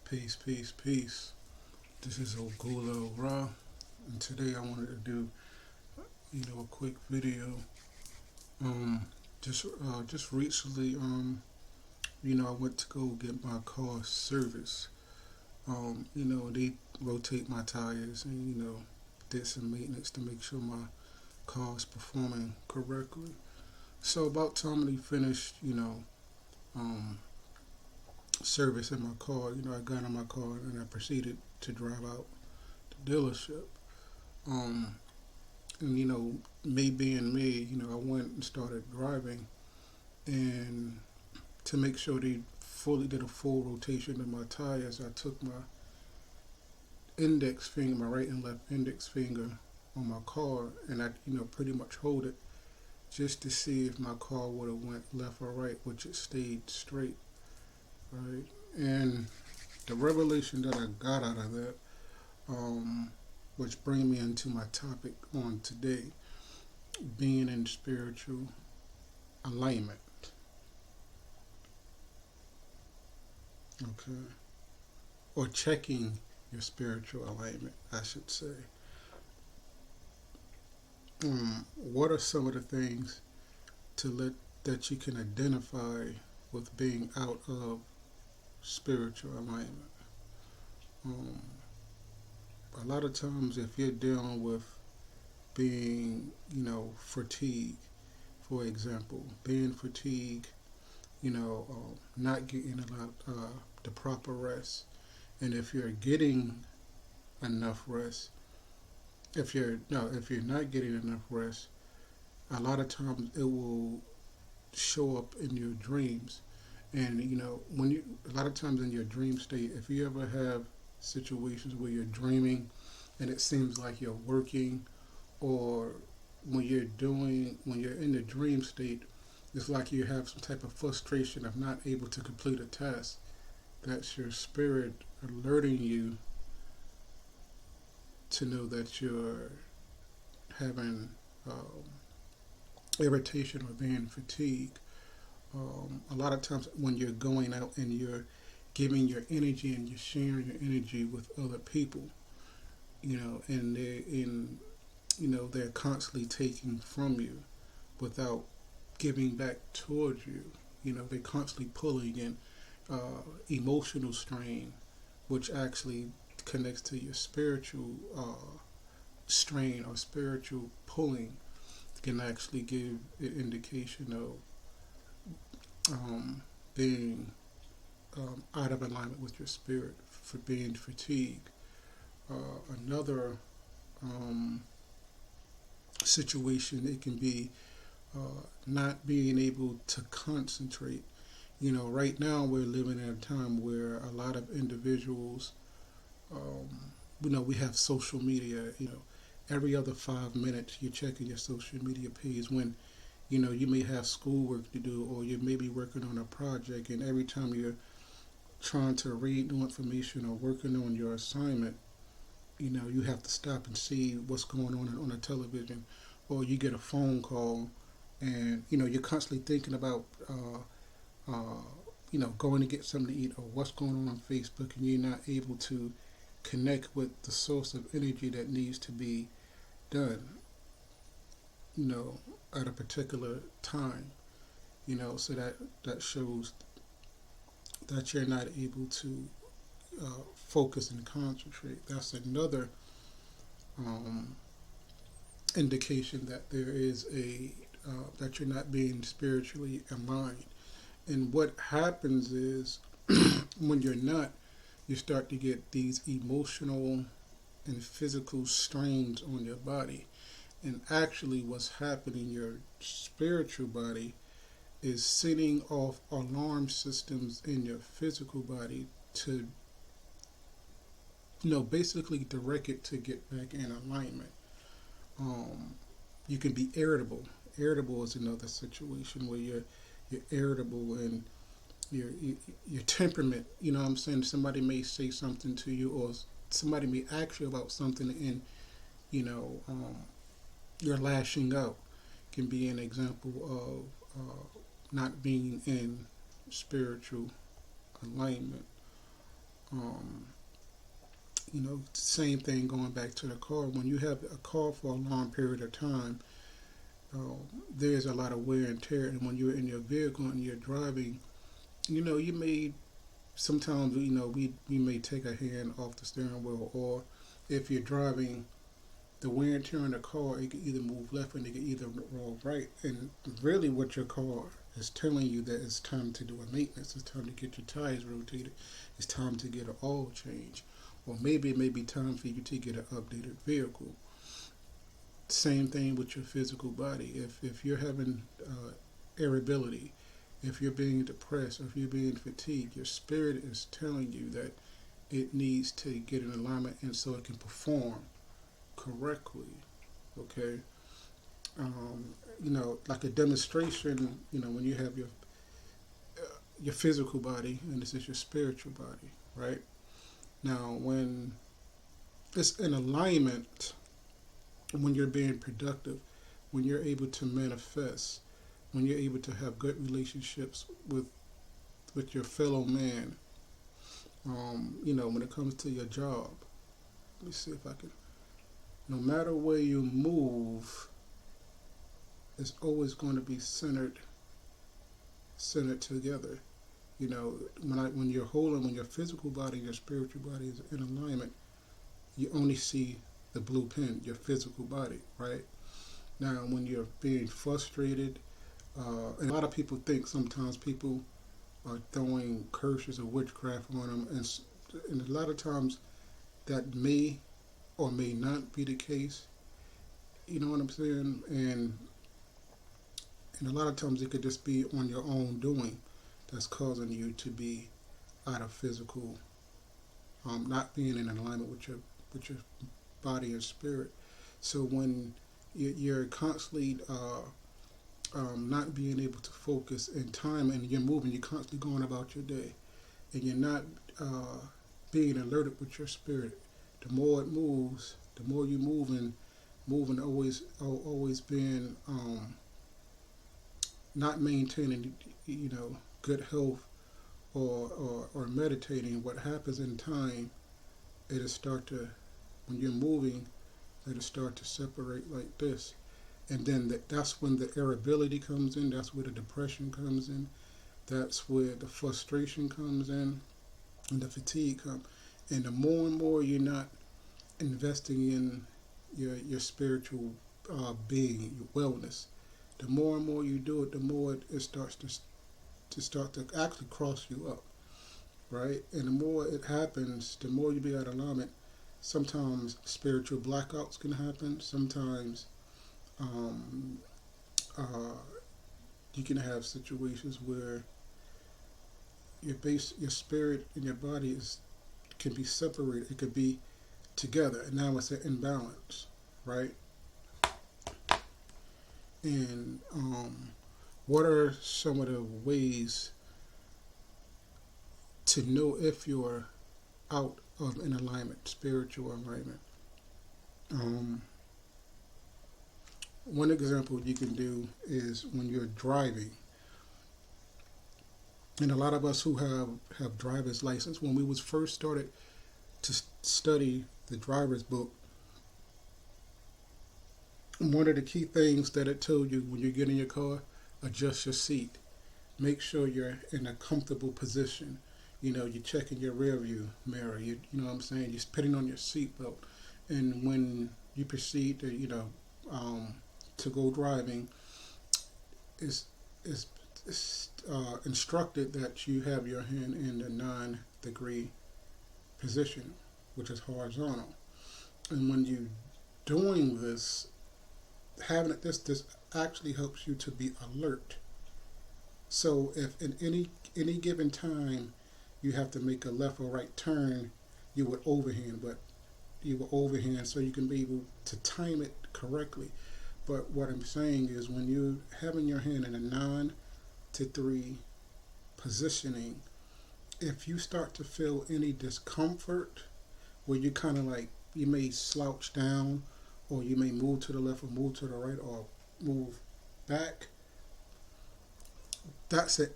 Peace, peace, peace. This is Ogula Ra, and today I wanted to do, a quick video. Um, just recently, I went to go get my car serviced. They rotate my tires and did some maintenance to make sure my car's performing correctly. So about time they finished, um, servicing my car, I got in my car and I proceeded to drive out the dealership. Um, and me being me, I went and started driving, and to make sure they fully did a full rotation of my tires, I took my index finger, my right and left index finger on my car, and I, pretty much hold it just to see if my car would have went left or right, which it stayed straight, right? And the revelation that I got out of that, um, which brings me into my topic on today, being in spiritual alignment. Okay. Or checking your spiritual alignment, I should say. What are some of the things to let that you can identify with being out of spiritual alignment? Um, a lot of times, if you're dealing with being, fatigued, for example, being fatigued, not getting a lot the proper rest, and if you're getting enough rest, if you're not getting enough rest, a lot of times it will show up in your dreams. And when you a lot of times in your dream state, if you ever have situations where you're dreaming and it seems like you're working, or when you're in the dream state, it's like you have some type of frustration of not able to complete a task. That's your spirit alerting you to know that you're having irritation or being fatigued. A lot of times when you're going out and you're giving your energy and you're sharing your energy with other people, and they're constantly taking from you without giving back towards you. They're constantly pulling in emotional strain, which actually connects to your spiritual strain or spiritual pulling, can actually give an indication of being out of alignment with your spirit, for being fatigued. Another um, situation, it can be not being able to concentrate. Right now we're living in a time where a lot of individuals, um, we have social media. Every other 5 minutes you're checking your social media page when you may have schoolwork to do, or you may be working on a project, and every time you're trying to read new information or working on your assignment, you have to stop and see what's going on the television, or you get a phone call, and you're constantly thinking about going to get something to eat, or what's going on Facebook, and you're not able to connect with the source of energy that needs to be done, you know, at a particular time. So that shows that you're not able to focus and concentrate. That's another um, indication that there is a that you're not being spiritually aligned. And what happens is when you're not, you start to get these emotional and physical strains on your body. And actually, what's happening in your spiritual body is setting off alarm systems in your physical body to, basically direct it to get back in alignment. Um, you can be irritable. Irritable is another situation where you're irritable, and your temperament. What I'm saying, somebody may say something to you, or somebody may ask you about something, and you know um, you're lashing out. Can be an example of not being in spiritual alignment. Um, same thing going back to the car. When you have a car for a long period of time, there's a lot of wear and tear. And when you're in your vehicle and you're driving, you may sometimes we may take a hand off the steering wheel, or if you're driving, the wear and tear on the car, it can either move left and it can either roll right. And really, what your car is telling you that it's time to do a maintenance. It's time to get your tires rotated. It's time to get an oil change, or maybe it may be time for you to get an updated vehicle. Same thing with your physical body. If you're having irritability, if you're being depressed, or if you're being fatigued, your spirit is telling you that it needs to get in alignment, and so it can perform correctly. Okay. Like a demonstration. When you have your physical body, and this is your spiritual body, right? Now, when it's in alignment, when you're being productive, when you're able to manifest, when you're able to have good relationships with your fellow man, when it comes to your job, let me see if I can. No matter where you move, it's always going to be centered together. When your physical body and your spiritual body is in alignment, you only see the blue pen, your physical body, right? Now, when you're being frustrated, and a lot of people think sometimes people are throwing curses or witchcraft on them, and a lot of times that may or may not be the case. You know what I'm saying? And a lot of times it could just be on your own doing that's causing you to be out of physical, not being in alignment with your body and spirit. So when you're constantly not being able to focus in time, and you're moving, you're constantly going about your day, and you're not being alerted with your spirit. The more it moves, the more you moving always being not maintaining good health, or meditating. What happens in time, it'll start to, when you're moving, it'll start to separate like this. And then that's when the irritability comes in. That's where the depression comes in. That's where the frustration comes in, and the fatigue comes. And the more and more you're not investing in your spiritual being, your wellness, the more and more you do it, the more it starts to actually cross you up, right? And the more it happens, the more you be out of alignment. Sometimes spiritual blackouts can happen. Sometimes um, uh, you can have situations where your spirit and your body can be separated. It could be together, and now it's an imbalance, right? And what are some of the ways to know if you're out of an alignment, spiritual alignment? Um, One example you can do is when you're driving. And a lot of us who have driver's license, when we was first started to study the driver's book, one of the key things that it told you when you get in your car, adjust your seat. Make sure you're in a comfortable position. You're checking your rear view mirror. You know what I'm saying? You're putting on your seatbelt. And when you proceed to go driving, it's, it's instructed that you have your hand in the 9-degree position, which is horizontal. And when you're doing this, having it this actually helps you to be alert. So if in any given time you have to make a left or right turn, you would overhand, so you can be able to time it correctly. But what I'm saying is, when you're having your hand in a 9 to 3 positioning, if you start to feel any discomfort, where you kind of like, you may slouch down, or you may move to the left or move to the right or move back, that's an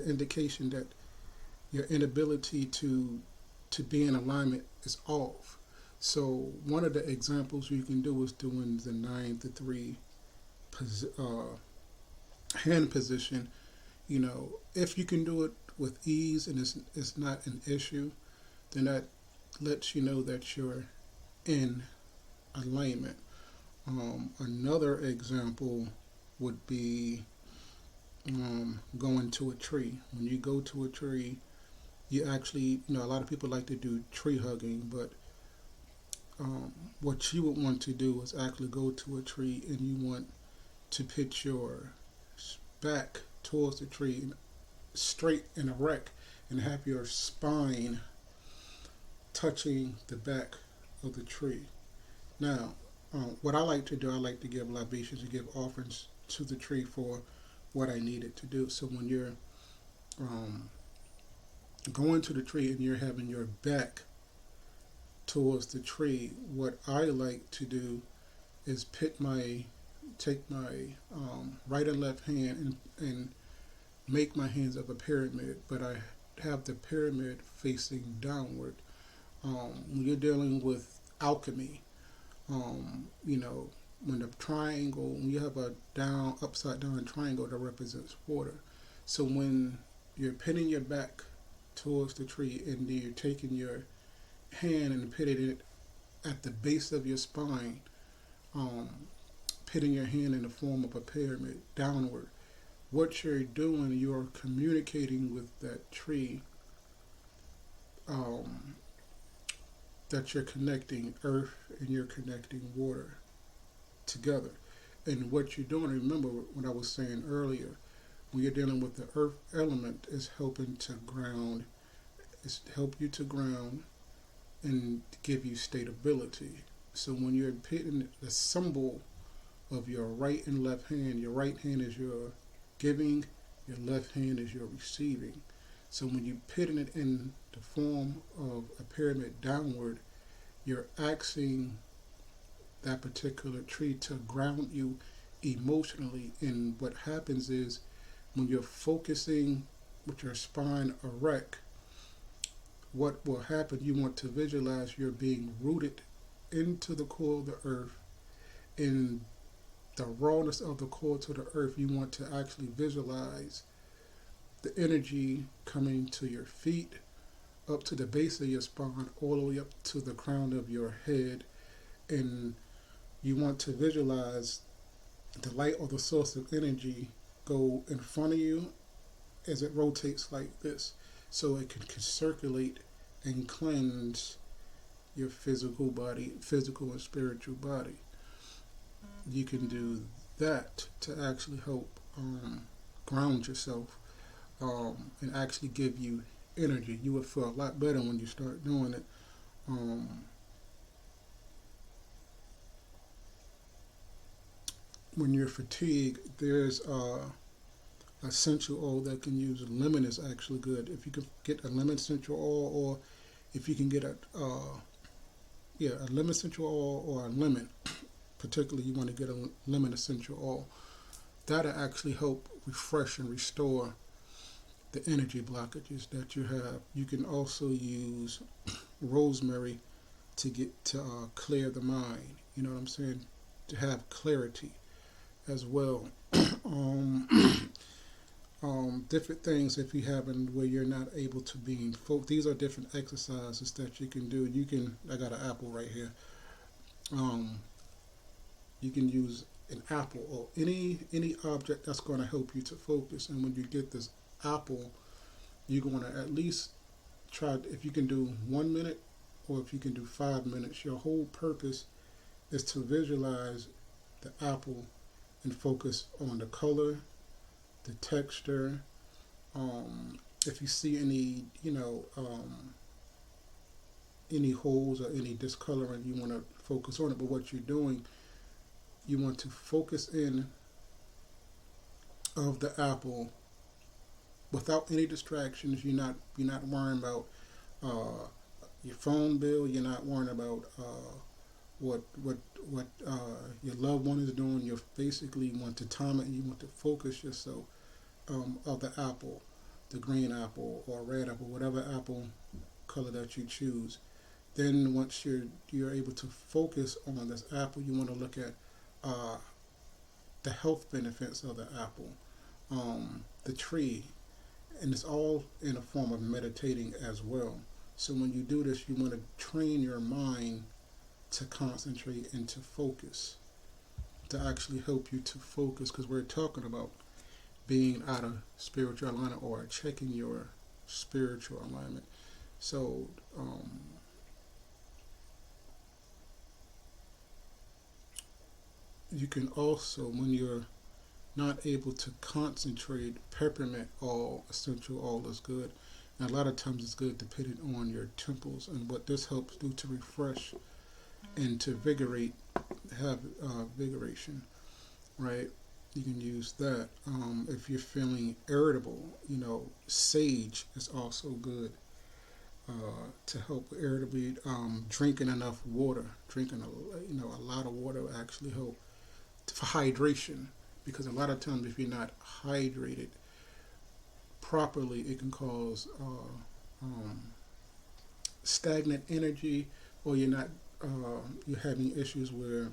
indication that your inability to to be in alignment is off. So one of the examples you can do is doing the 9 to 3 hand position. If you can do it with ease and it's not an issue, then that lets you know that you're in alignment. Another example would be going to a tree. When you go to a tree, you actually, a lot of people like to do tree hugging, but what you would want to do is actually go to a tree and you want to pitch your back towards the tree and straight and erect and have your spine touching the back of the tree. Now, what I like to do, I like to give libations and give offerings to the tree for what I needed to do. So when you're um, going to the tree and you're having your back towards the tree, what I like to do is take my right and left hand and make my hands of a pyramid, but I have the pyramid facing downward. When you're dealing with alchemy, when the triangle, when you have a upside down triangle that represents water. So when you're pinning your back towards the tree and you're taking your hand and pitting it at the base of your spine, um, pitting your hand in the form of a pyramid downward, what you're doing, you're communicating with that tree, um, that you're connecting earth and you're connecting water together. And what you're doing, remember what I was saying earlier, when you're dealing with the earth element, is helping to ground, is help you to ground and give you stability. So when you're pitting the symbol of your right and left hand, your right hand is your giving, your left hand is your receiving. So when you're pitting it in the form of a pyramid downward, you're asking that particular tree to ground you emotionally. And what happens is when you're focusing with your spine erect, what will happen, you want to visualize you're being rooted into the core of the earth. In the rawness of the core to the earth, you want to actually visualize the energy coming to your feet, up to the base of your spine, all the way up to the crown of your head. And you want to visualize the light or the source of energy go in front of you as it rotates like this, so it can circulate and cleanse your physical and spiritual body. You can do that to actually help ground yourself, and actually give you energy. You will feel a lot better when you start doing it. Um, when you're fatigued, there's essential oil that can use lemon is actually good. If you can get a lemon essential oil, or if you can get a lemon essential oil or a lemon, particularly you want to get a lemon essential oil. That'll actually help refresh and restore the energy blockages that you have. You can also use rosemary to clear the mind. You know what I'm saying? To have clarity as well. um, Different things if you haven't where you're not able to be focused. These are different exercises that you can do. I got an apple right here. Um, you can use an apple or any object that's going to help you to focus. And when you get this apple, you're going to at least try, if you can do 1 minute or if you can do 5 minutes. Your whole purpose is to visualize the apple and focus on the color, the texture. If you see any holes or any discoloring, you want to focus on it. But what you're doing, you want to focus in of the apple without any distractions. You're not worrying about your phone bill. You're not worrying about what your loved one is doing. You basically want to time it, and you want to focus yourself of the apple, the green apple or red apple, whatever apple color that you choose. Then once you're able to focus on this apple, you want to look at uh, the health benefits of the apple, the tree, and it's all in a form of meditating as well. So when you do this, you want to train your mind to concentrate and to focus, to actually help you to focus, because we're talking about being out of spiritual alignment or checking your spiritual alignment. So you can also, when you're not able to concentrate, peppermint oil, essential oil is good. And a lot of times it's good depending on your temples, and what this helps do to refresh and to vigorate, have vigoration, right? You can use that. If you're feeling irritable, sage is also good to help irritability. Drinking enough water, drinking a lot of water will actually help for hydration, because a lot of times if you're not hydrated properly, it can cause stagnant energy, or you're having issues where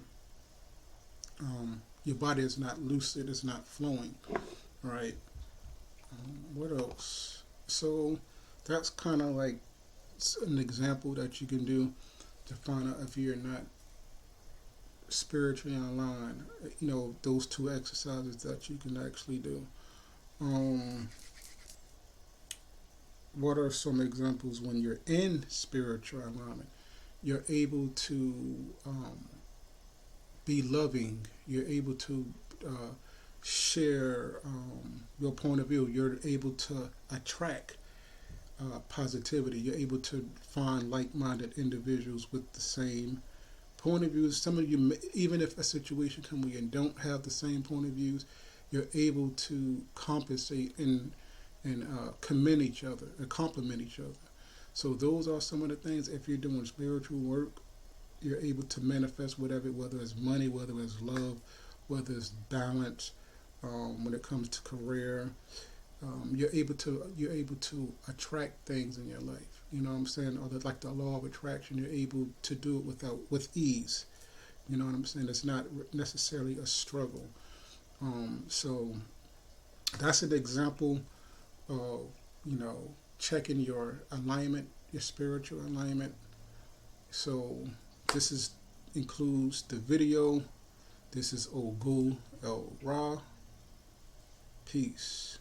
your body is not lucid, it's not flowing, right? What else? So that's kind of like an example that you can do to find out if you're not spiritually aligned. Those two exercises that you can actually do. Um, what are some examples when you're in spiritual alignment? You're able to be loving. You're able to share your point of view. You're able to attract positivity. You're able to find like-minded individuals with the same point of views. Some of you, even if a situation comes where you don't have the same point of views, you're able to compensate and commend each other and compliment each other. So those are some of the things. If you're doing spiritual work, you're able to manifest whatever, whether it's money, whether it's love, whether it's balance. When it comes to career, you're able to attract things in your life. You know what I'm saying? Or like the law of attraction, you're able to do it with ease. You know what I'm saying? It's not necessarily a struggle. So that's an example of checking your alignment, your spiritual alignment. So this is includes the video. This is Ogul El Ra. Peace.